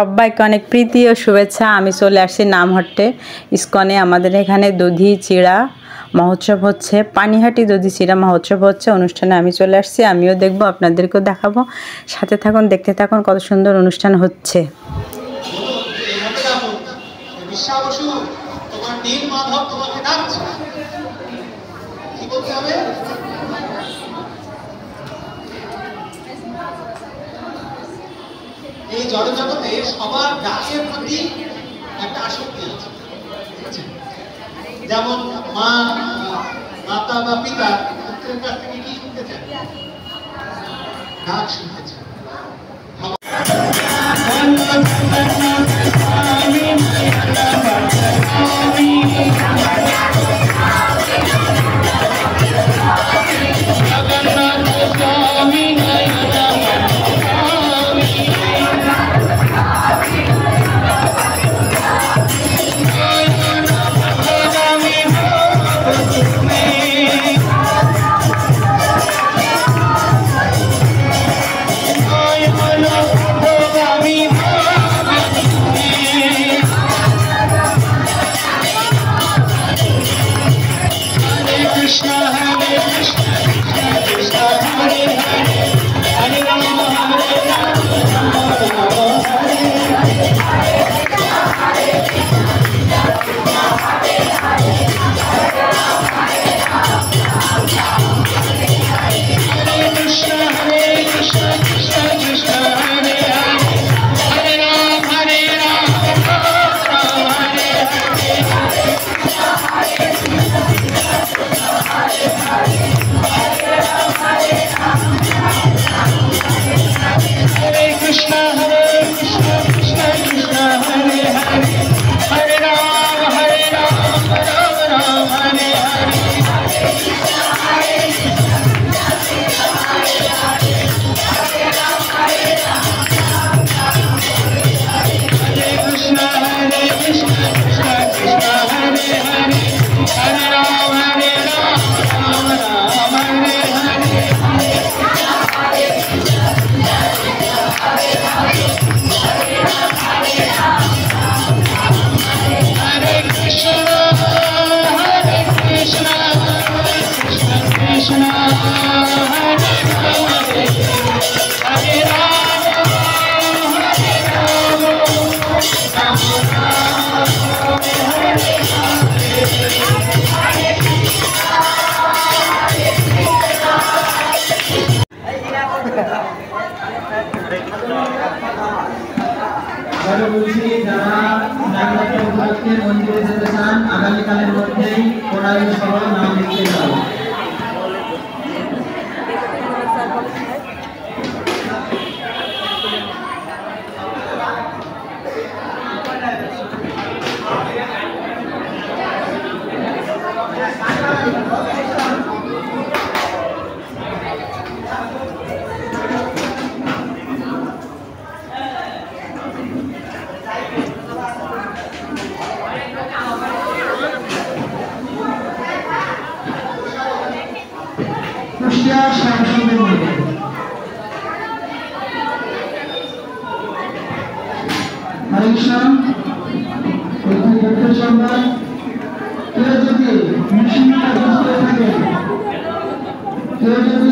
সবাইকে অনেক প্রীতি ও শুভেচ্ছা। আমি চলে আসছি নামহট্টে ইস্কনে। আমাদের এখানে দধি চিড়া মহোৎসব হচ্ছে, পানিহাটি দধি চিড়া মহোৎসব হচ্ছে। অনুষ্ঠানে আমি চলে আসছি, আমিও দেখব, আপনাদেরকেও দেখাবো। সাথে থাকুন, দেখতে থাকুন, কত সুন্দর অনুষ্ঠান হচ্ছে। এই জড়জগতে সবার ডাকের প্রতি একটা আসক্তি আছে। যেমন মাতা বা পিতা পুত্রের কাছ থেকে কি শুনতে চায়? ডাক শুনতে চায়। মন্দিরে যেতে চান আগামীকালের মধ্যেই ওনার সহ নাম লিখতে যাও। কেউ যদি